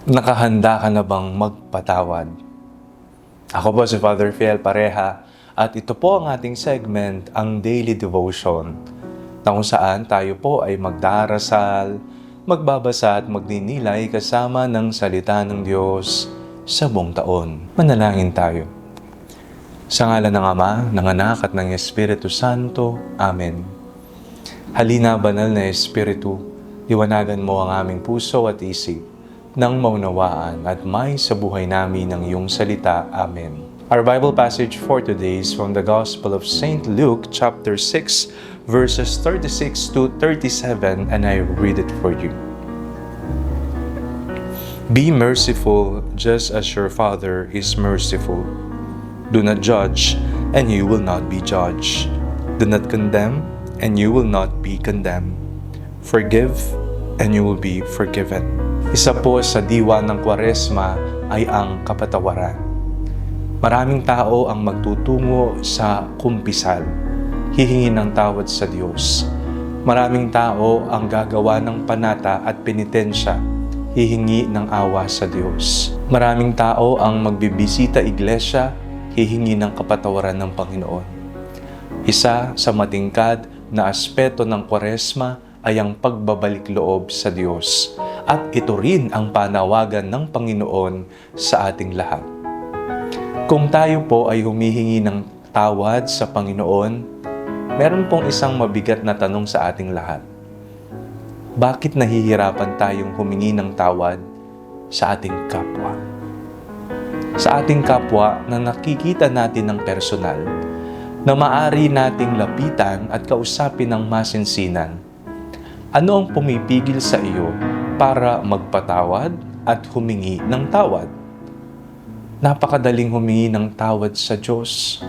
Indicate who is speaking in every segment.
Speaker 1: Nakahanda ka na bang magpatawad? Ako po si Father Fiel Pareha at ito po ang ating segment, ang Daily Devotion, na kung saan tayo po ay magdarasal, magbabasa at magninilay kasama ng salita ng Diyos sa buong taon. Manalangin tayo. Sa ngalan ng Ama, ng Anak at ng Espiritu Santo. Amen. Halina, banal na Espiritu, liwanagan mo ang aming puso at isip nang maunawaan at may sa buhay namin ng iyong salita. Amen. Our Bible passage for today is from the Gospel of St. Luke, chapter 6, verses 36 to 37, and I read it for you. Be merciful just as your Father is merciful. Do not judge, and you will not be judged. Do not condemn, and you will not be condemned. Forgive, and you will be forgiven. Isa po sa diwa ng Kwaresma ay ang kapatawaran. Maraming tao ang magtutungo sa kumpisal, hihingi ng tawad sa Diyos. Maraming tao ang gagawa ng panata at penitensya, hihingi ng awa sa Diyos. Maraming tao ang magbibisita iglesia, hihingi ng kapatawaran ng Panginoon. Isa sa matingkad na aspeto ng Kwaresma ay ang pagbabalik loob sa Diyos. At ito rin ang panawagan ng Panginoon sa ating lahat. Kung tayo po ay humihingi ng tawad sa Panginoon, meron pong isang mabigat na tanong sa ating lahat. Bakit nahihirapan tayong humingi ng tawad sa ating kapwa? Sa ating kapwa na nakikita natin ng personal, na maaari nating lapitan at kausapin ng masinsinan. Ano ang pumipigil sa iyo para magpatawad at humingi ng tawad? Napakadaling humingi ng tawad sa Diyos.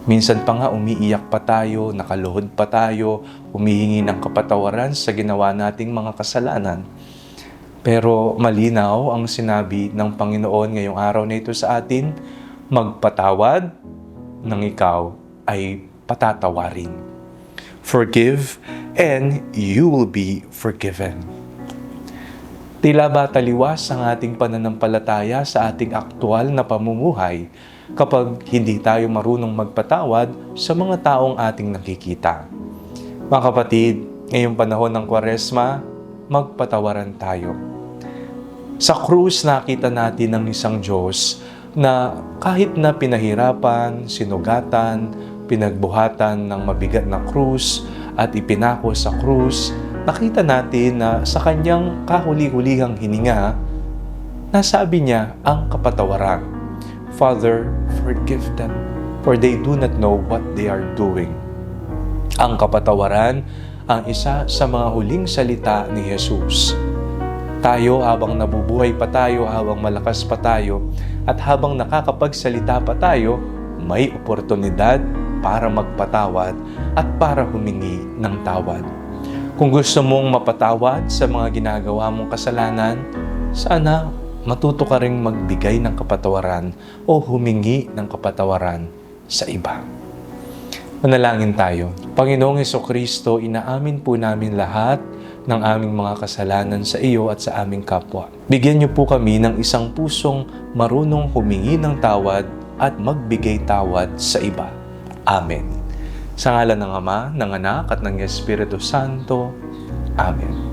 Speaker 1: Minsan pa nga umiiyak pa tayo, nakaluhod pa tayo, humihingi ng kapatawaran sa ginawa nating mga kasalanan. Pero malinaw ang sinabi ng Panginoon ngayong araw na ito sa atin, magpatawad nang ikaw ay patatawarin. Forgive and you will be forgiven. Tila ba taliwas ang ating pananampalataya sa ating aktual na pamumuhay kapag hindi tayo marunong magpatawad sa mga taong ating nakikita. Mga kapatid, ngayong panahon ng Kwaresma, magpatawaran tayo. Sa krus nakita natin ng isang Diyos na kahit na pinahirapan, sinugatan, pinagbuhatan ng mabigat na krus at ipinako sa krus, nakita natin na sa kanyang kahuli-hulihang hininga, nasabi niya ang kapatawaran. Father, forgive them, for they do not know what they are doing. Ang kapatawaran ang isa sa mga huling salita ni Jesus. Tayo habang nabubuhay pa tayo, habang malakas pa tayo, at habang nakakapagsalita pa tayo, may oportunidad para magpatawad at para humingi ng tawad. Kung gusto mong mapatawad sa mga ginagawa mong kasalanan, sana matuto ka ring magbigay ng kapatawaran o humingi ng kapatawaran sa iba. Manalangin tayo. Panginoong Jesucristo, inaamin po namin lahat ng aming mga kasalanan sa iyo at sa aming kapwa. Bigyan niyo po kami ng isang pusong marunong humingi ng tawad at magbigay tawad sa iba. Amen. Sa ngalan ng Ama, ng Anak at ng Espiritu Santo. Amen.